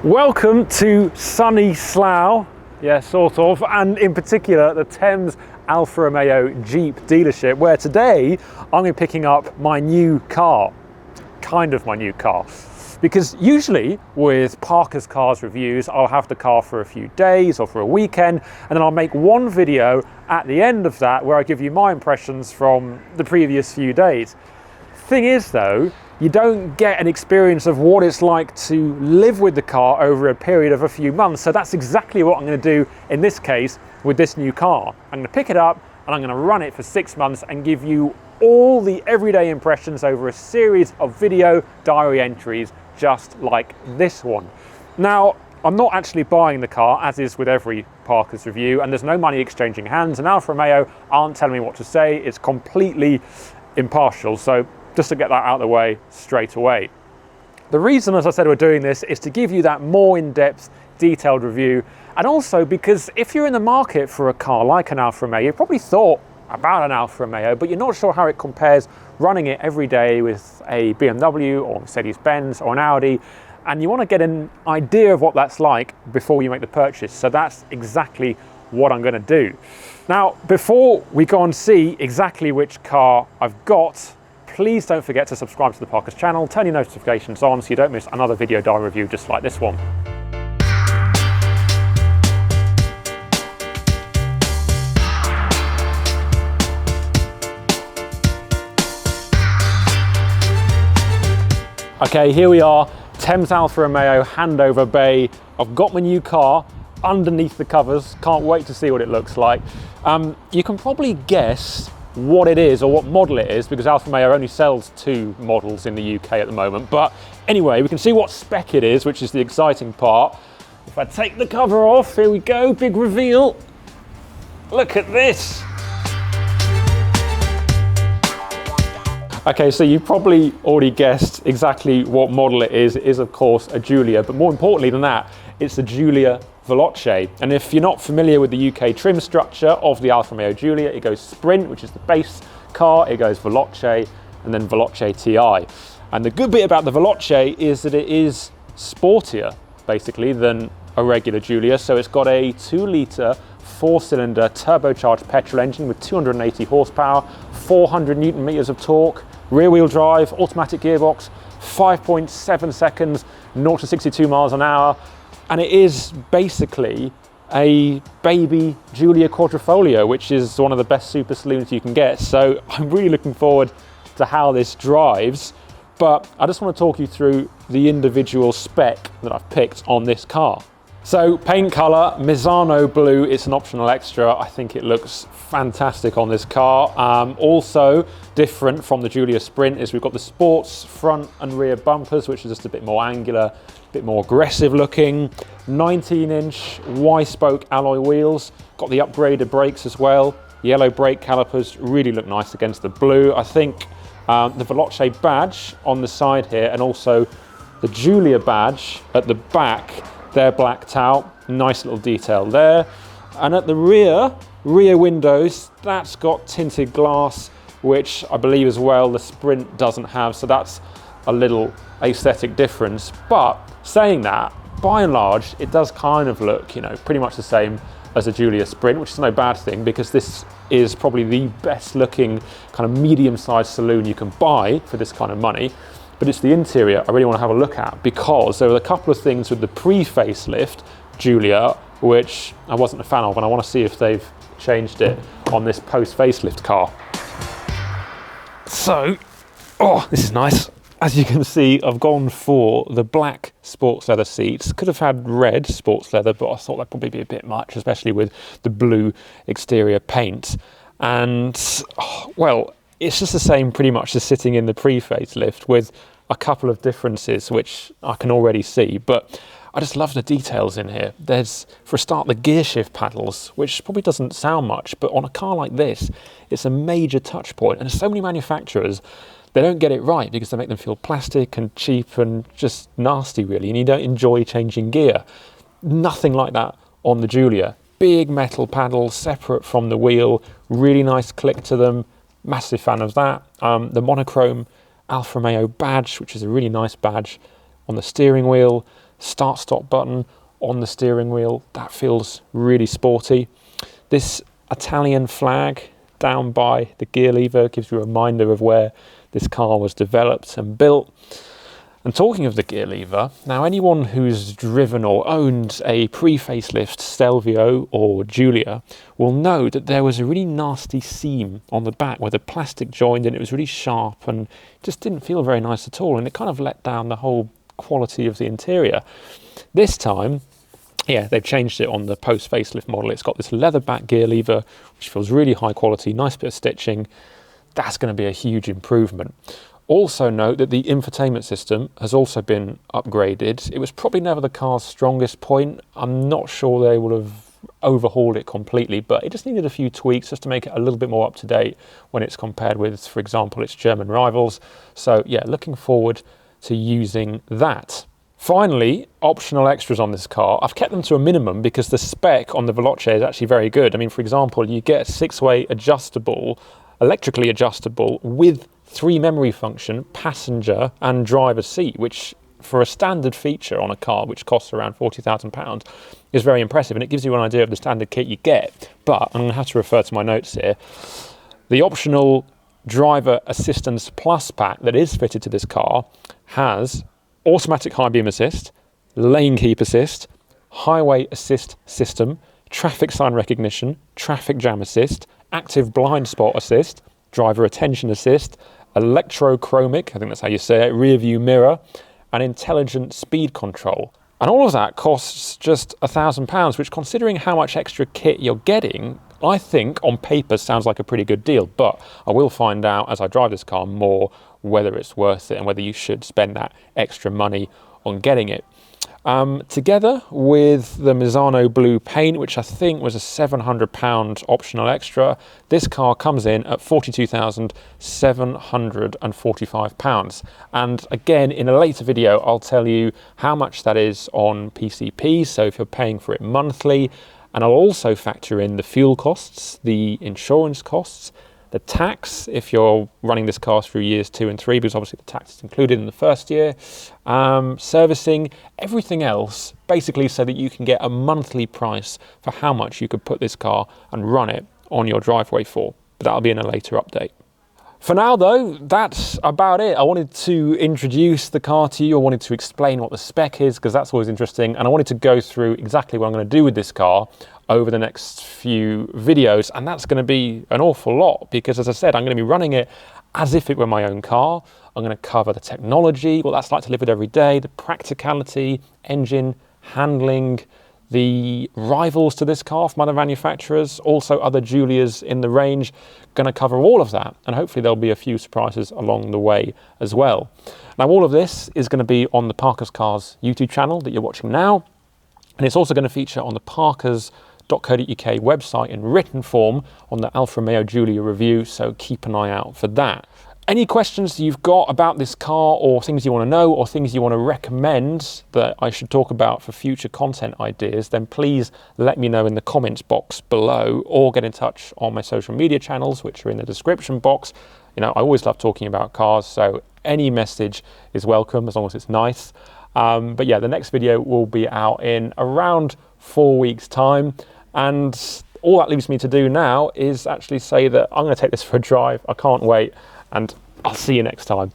Welcome to sunny Slough, yeah, sort of, and in particular the Thames Alfa Romeo Jeep dealership, where today I'm going to be picking up my new car, kind of my new car. Because usually with Parker's Cars reviews, I'll have the car for a few days or for a weekend, and then I'll make one video at the end of that where I give you my impressions from the previous few days. Thing is though, you don't get an experience of what it's like to live with the car over a period of a few months. So that's exactly what I'm going to do in this case with this new car. I'm going to pick it up and I'm going to run it for 6 months and give you all the everyday impressions over a series of video diary entries just like this one. Now, I'm not actually buying the car, as is with every Parker's review, and there's no money exchanging hands, and Alfa Romeo aren't telling me what to say. It's completely impartial. So just to get that out of the way straight away. The reason, as I said, we're doing this is to give you that more in-depth, detailed review, and also because if you're in the market for a car like an Alfa Romeo, you probably thought about an Alfa Romeo, but you're not sure how it compares running it every day with a BMW or Mercedes-Benz or an Audi, and you want to get an idea of what that's like before you make the purchase. So that's exactly what I'm going to do. Now, before we go and see exactly which car I've got, please don't forget to subscribe to the Parker's channel, turn your notifications on so you don't miss another video diary review just like this one. Okay, here we are, Thames Alfa Romeo handover bay. I've got my new car underneath the covers. Can't wait to see what it looks like. You can probably guess what it is or what model it is because Alfa Romeo only sells 2 models in the UK at the moment. But anyway, we can see what spec it is, which is the exciting part. If I take the cover off, here we go, big reveal. Look at this. Okay, so you probably already guessed exactly what model it is. It is, of course, a Giulia, but more importantly than that, it's a Giulia Veloce. And if you're not familiar with the UK trim structure of the Alfa Romeo Giulia, it goes Sprint, which is the base car, it goes Veloce, and then Veloce TI. And the good bit about the Veloce is that it is sportier, basically, than a regular Giulia. So it's got a 2-litre 4-cylinder turbocharged petrol engine with 280 horsepower, 400 Newton meters of torque, rear-wheel drive, automatic gearbox, 5.7 seconds, 0 to 62 miles an hour. And it is basically a baby Giulia Quadrifoglio, which is one of the best super saloons you can get. So I'm really looking forward to how this drives. But I just want to talk you through the individual spec that I've picked on this car. So paint color, Misano blue, it's an optional extra. I think it looks fantastic on this car. Also different from the Giulia Sprint is we've got the sports front and rear bumpers, which is just a bit more angular, a bit more aggressive looking. 19-inch Y-spoke alloy wheels, got the upgraded brakes as well. Yellow brake calipers really look nice against the blue. I think the Veloce badge on the side here and also the Giulia badge at the back, they're blacked out, nice little detail there. And at the rear windows, that's got tinted glass, which I believe as well the Sprint doesn't have, so that's a little aesthetic difference. But saying that, by and large, it does kind of look, you know, pretty much the same as a Giulia Sprint, which is no bad thing because this is probably the best looking kind of medium-sized saloon you can buy for this kind of money. But it's the interior I really want to have a look at because there are a couple of things with the pre-facelift Giulia which I wasn't a fan of, and I want to see if they've changed it on this post-facelift car. So, oh, this is nice. As you can see, I've gone for the black sports leather seats. Could have had red sports leather, but I thought that'd probably be a bit much, especially with the blue exterior paint. And, oh, well, it's just the same pretty much as sitting in the pre-facelift with a couple of differences which I can already see, but I just love the details in here. There's, for a start, the gear shift paddles, which probably doesn't sound much, but on a car like this, it's a major touch point. And there's so many manufacturers, they don't get it right because they make them feel plastic and cheap and just nasty, really, and you don't enjoy changing gear. Nothing like that on the Giulia. Big metal paddles, separate from the wheel, really nice click to them. Massive fan of that. The monochrome Alfa Romeo badge, which is a really nice badge on the steering wheel. start-stop button on the steering wheel. That feels really sporty. This Italian flag down by the gear lever gives you a reminder of where this car was developed and built. And talking of the gear lever, now anyone who's driven or owned a pre-facelift Stelvio or Giulia will know that there was a really nasty seam on the back where the plastic joined and it was really sharp and just didn't feel very nice at all, and it kind of let down the whole quality of the interior. This time, yeah, they've changed it on the post-facelift model. It's got this leather back gear lever, which feels really high quality, nice bit of stitching. That's going to be a huge improvement. Also note that the infotainment system has also been upgraded. It was probably never the car's strongest point. I'm not sure they will have overhauled it completely, but it just needed a few tweaks just to make it a little bit more up to date when it's compared with, for example, its German rivals. So yeah, looking forward to using that. Finally, optional extras on this car. I've kept them to a minimum because the spec on the Veloce is actually very good. I mean, for example, you get a 6-way adjustable, electrically adjustable with 3 memory function, passenger and driver seat, which for a standard feature on a car which costs around £40,000 is very impressive, and it gives you an idea of the standard kit you get. But I'm going to have to refer to my notes here. The optional driver assistance plus pack that is fitted to this car has automatic high beam assist, lane keep assist, highway assist system, traffic sign recognition, traffic jam assist, active blind spot assist, driver attention assist, electrochromic, I think that's how you say it, rear view mirror, and intelligent speed control. And all of that costs just £1,000, which, considering how much extra kit you're getting, I think on paper sounds like a pretty good deal. But I will find out as I drive this car more whether it's worth it and whether you should spend that extra money on getting it. Together with the Misano blue paint, which I think was a £700 optional extra, this car comes in at £42,745. And again, in a later video, I'll tell you how much that is on PCP, so if you're paying for it monthly, and I'll also factor in the fuel costs, the insurance costs, the tax, if you're running this car through years 2 and 3, because obviously the tax is included in the first year, servicing, everything else, basically so that you can get a monthly price for how much you could put this car and run it on your driveway for. But that'll be in a later update. For now though, that's about it. I wanted to introduce the car to you. I wanted to explain what the spec is, because that's always interesting. And I wanted to go through exactly what I'm going to do with this car over the next few videos. And that's going to be an awful lot, because as I said, I'm going to be running it as if it were my own car. I'm going to cover the technology, what that's like to live with every day, the practicality, engine, handling, the rivals to this car from other manufacturers, also other Giulias in the range. Going to cover all of that, and hopefully there'll be a few surprises along the way as well. Now, all of this is going to be on the Parker's Cars YouTube channel that you're watching now, and it's also going to feature on the parkers.co.uk website in written form on the Alfa Romeo Giulia review, so keep an eye out for that. Any questions you've got about this car, or things you want to know, or things you want to recommend that I should talk about for future content ideas, then please let me know in the comments box below, or get in touch on my social media channels, which are in the description box. You know, I always love talking about cars, so any message is welcome as long as it's nice. But yeah, the next video will be out in around 4 weeks' time, and all that leaves me to do now is actually say that I'm going to take this for a drive. I can't wait. And I'll see you next time.